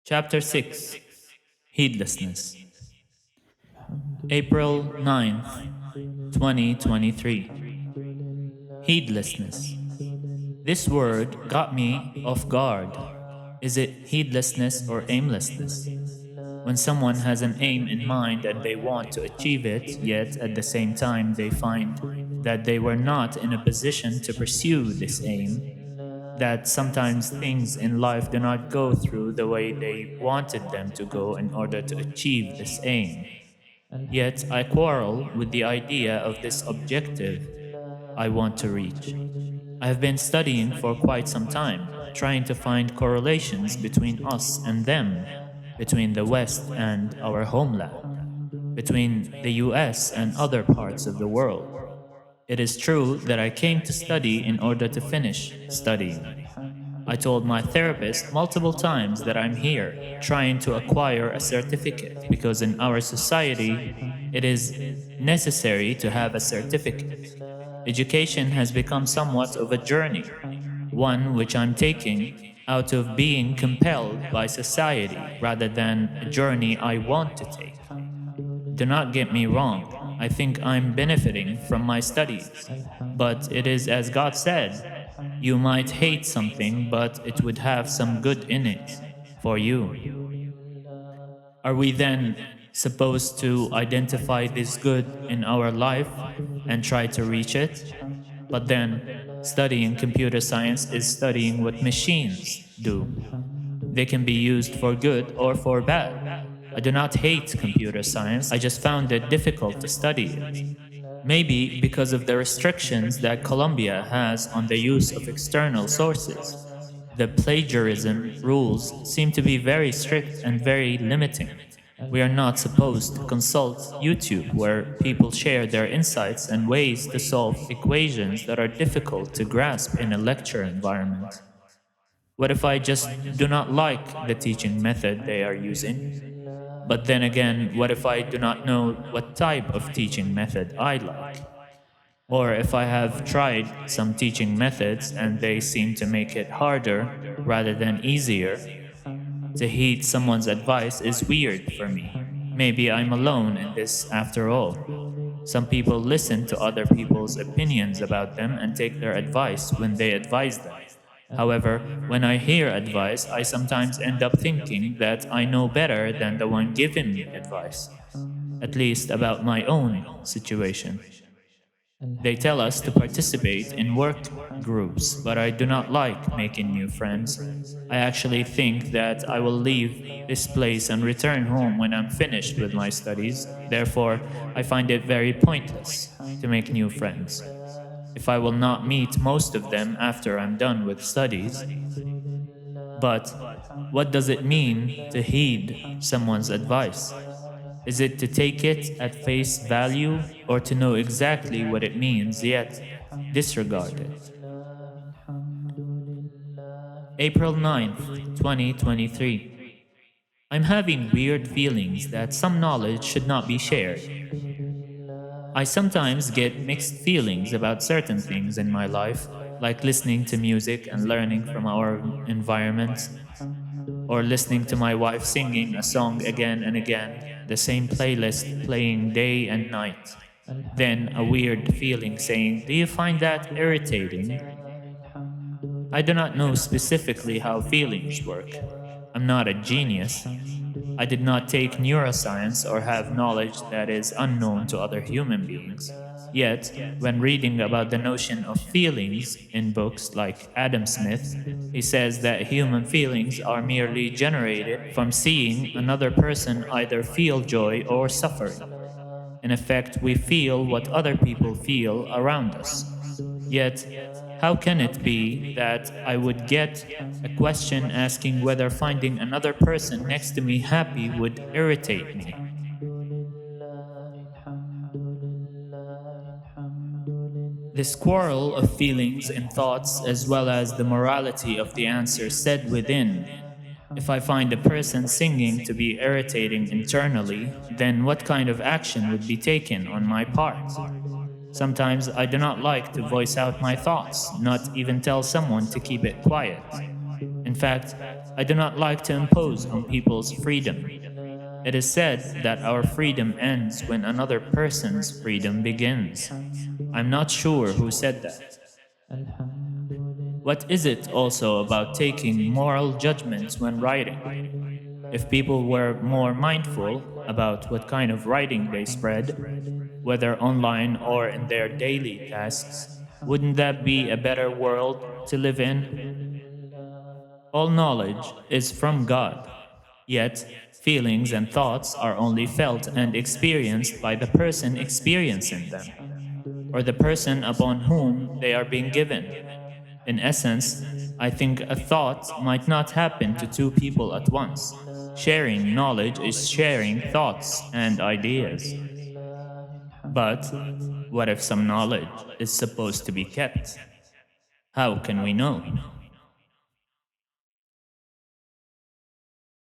Chapter 6 Heedlessness. April 9th, 2023. Heedlessness. This word got me off guard. Is it heedlessness or aimlessness? When someone has an aim in mind and they want to achieve it, yet at the same time they find that they were not in a position to pursue this aim, that sometimes things in life do not go through the way they wanted them to go in order to achieve this aim. Yet I quarrel with the idea of this objective I want to reach. I have been studying for quite some time, trying to find correlations between us and them, between the West and our homeland, between the US and other parts of the world. It is true that I came to study in order to finish studying. I told my therapist multiple times that I'm here trying to acquire a certificate because in our society it is necessary to have a certificate. Education has become somewhat of a journey, one which I'm taking out of being compelled by society rather than a journey I want to take. Do not get me wrong, I think I'm benefiting from my studies, but it is as God said, you might hate something, but it would have some good in it for you. Are we then supposed to identify this good in our life and try to reach it? But then, studying computer science is studying what machines do. They can be used for good or for bad. I do not hate computer science, I just found it difficult to study it. Maybe because of the restrictions that Colombia has on the use of external sources. The plagiarism rules seem to be very strict and very limiting. We are not supposed to consult YouTube, where people share their insights and ways to solve equations that are difficult to grasp in a lecture environment. What if I just do not like the teaching method they are using? But then again, what if I do not know what type of teaching method I like? Or if I have tried some teaching methods and they seem to make it harder rather than easier, to heed someone's advice is weird for me. Maybe I'm alone in this after all. Some people listen to other people's opinions about them and take their advice when they advise them. However, when I hear advice, I sometimes end up thinking that I know better than the one giving me advice, at least about my own situation. They tell us to participate in work groups, but I do not like making new friends. I actually think that I will leave this place and return home when I'm finished with my studies. Therefore, I find it very pointless to make new friends. If I will not meet most of them after I'm done with studies. But what does it mean to heed someone's advice? Is it to take it at face value or to know exactly what it means yet disregard it? April 9th, 2023. I'm having weird feelings that some knowledge should not be shared. I sometimes get mixed feelings about certain things in my life, like listening to music and learning from our environment, or listening to my wife singing a song again and again, the same playlist playing day and night. Then a weird feeling saying, "Do you find that irritating?" I do not know specifically how feelings work. I'm not a genius. I did not take neuroscience or have knowledge that is unknown to other human beings. Yet, when reading about the notion of feelings in books like Adam Smith, he says that human feelings are merely generated from seeing another person either feel joy or suffering. In effect, we feel what other people feel around us. Yet, how can it be that I would get a question asking whether finding another person next to me happy would irritate me? This quarrel of feelings and thoughts, as well as the morality of the answer said within. If I find a person singing to be irritating internally, then what kind of action would be taken on my part? Sometimes I do not like to voice out my thoughts, not even tell someone to keep it quiet. In fact, I do not like to impose on people's freedom. It is said that our freedom ends when another person's freedom begins. I'm not sure who said that. What is it also about taking moral judgments when writing? If people were more mindful about what kind of writing they spread, whether online or in their daily tasks, wouldn't that be a better world to live in? All knowledge is from God, yet feelings and thoughts are only felt and experienced by the person experiencing them, or the person upon whom they are being given. In essence, I think a thought might not happen to two people at once. Sharing knowledge is sharing thoughts and ideas. But what if some knowledge is supposed to be kept? How can we know?